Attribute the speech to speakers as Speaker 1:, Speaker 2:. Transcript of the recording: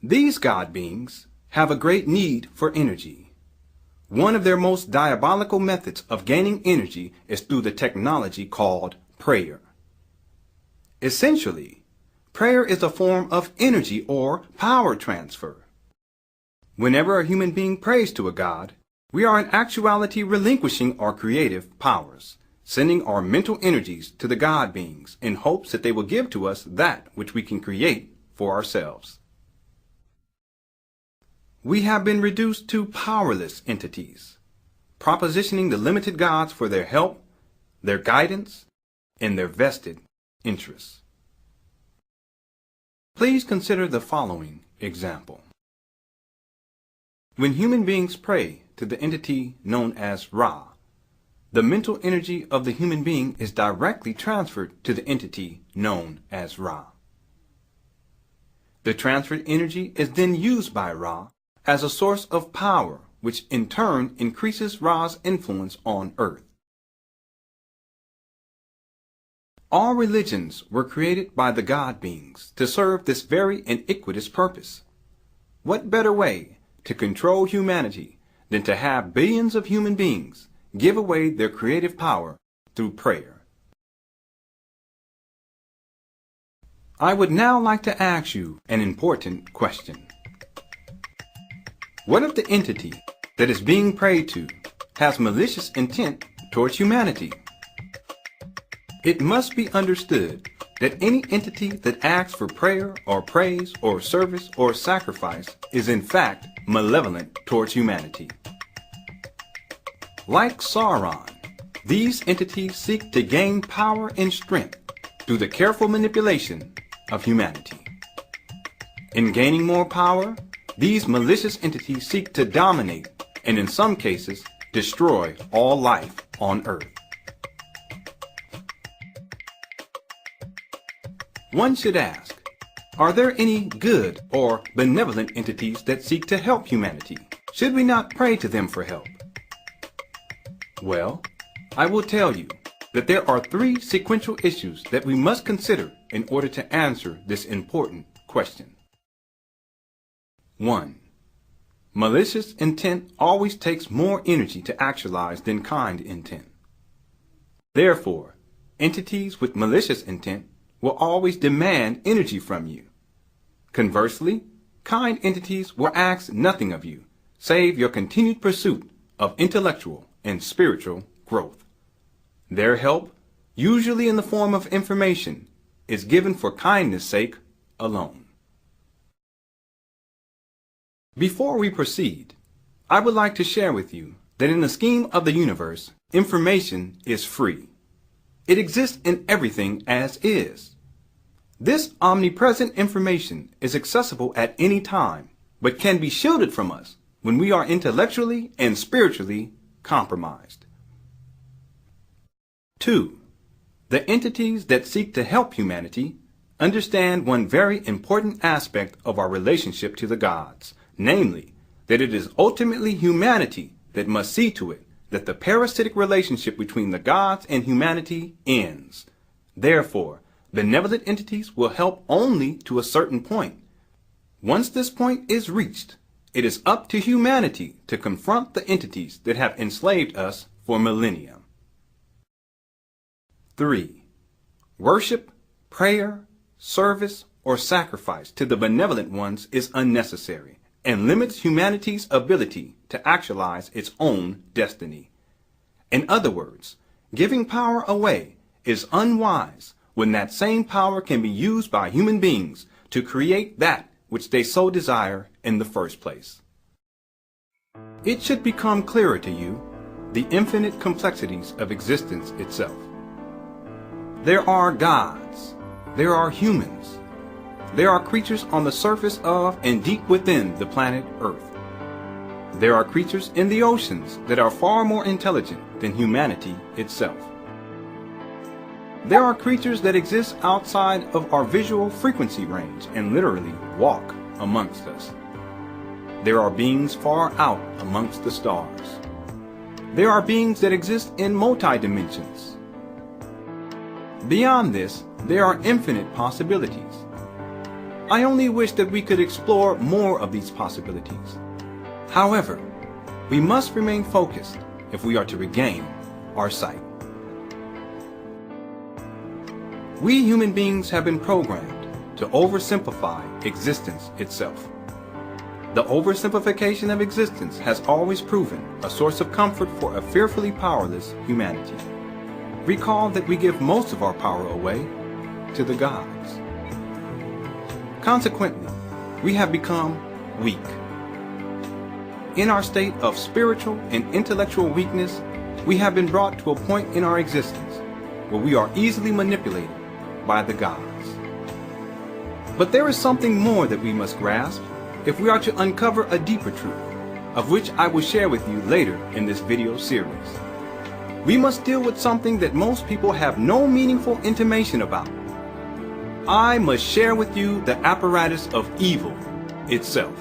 Speaker 1: These God beings have a great need for energy. One of their most diabolical methods of gaining energy is through the technology called prayer. Essentially, prayer is a form of energy or power transfer. Whenever a human being prays to a god, we are in actuality relinquishing our creative powers, sending our mental energies to the God beings in hopes that they will give to us that which we can create for ourselves. We have been reduced to powerless entities, propositioning the limited gods for their help, their guidance, and their vested interests. Please consider the following example. When human beings pray to the entity known as Ra, the mental energy of the human being is directly transferred to the entity known as Ra. The transferred energy is then used by Ra as a source of power, which in turn increases Ra's influence on Earth. All religions were created by the God beings to serve this very iniquitous purpose. What better way to control humanity than to have billions of human beings give away their creative power through prayer? I would now like to ask you an important question. What if the entity that is being prayed to has malicious intent towards humanity? It must be understood that any entity that asks for prayer or praise or service or sacrifice is in fact malevolent towards humanity. Like Sauron, these entities seek to gain power and strength through the careful manipulation of humanity. In gaining more power, these malicious entities seek to dominate and in some cases destroy all life on Earth. One should ask, are there any good or benevolent entities that seek to help humanity? Should we not pray to them for help? Well, I will tell you that there are three sequential issues that we must consider in order to answer this important question. 1. Malicious intent always takes more energy to actualize than kind intent. Therefore, entities with malicious intent will always demand energy from you. Conversely, kind entities will ask nothing of you, save your continued pursuit of intellectual and spiritual growth. Their help, usually in the form of information, is given for kindness' sake alone. Before we proceed, I would like to share with you that in the scheme of the universe, information is free. It exists in everything as is. This omnipresent information is accessible at any time, but can be shielded from us when we are intellectually and spiritually compromised. 2. The entities that seek to help humanity understand one very important aspect of our relationship to the gods, namely, that it is ultimately humanity that must see to it that the parasitic relationship between the gods and humanity ends. Therefore, benevolent entities will help only to a certain point. Once this point is reached, it is up to humanity to confront the entities that have enslaved us for millennia. 3. Worship, prayer, service, or sacrifice to the benevolent ones is unnecessary and limits humanity's ability to actualize its own destiny. In other words, giving power away is unwise when that same power can be used by human beings to create that which they so desire in the first place. It should become clearer to you the infinite complexities of existence itself. There are gods, there are humans, there are creatures on the surface of and deep within the planet Earth. There are creatures in the oceans that are far more intelligent than humanity itself. There are creatures that exist outside of our visual frequency range and literally walk amongst us. There are beings far out amongst the stars. There are beings that exist in multi-dimensions. Beyond this, there are infinite possibilities. I only wish that we could explore more of these possibilities. However, we must remain focused if we are to regain our sight. We human beings have been programmed to oversimplify existence itself. The oversimplification of existence has always proven a source of comfort for a fearfully powerless humanity. Recall that we give most of our power away to the gods. Consequently, we have become weak. In our state of spiritual and intellectual weakness, we have been brought to a point in our existence where we are easily manipulated by the gods. But there is something more that we must grasp if we are to uncover a deeper truth, of which I will share with you later in this video series. We must deal with something that most people have no meaningful intimation about. I must share with you the apparatus of evil itself.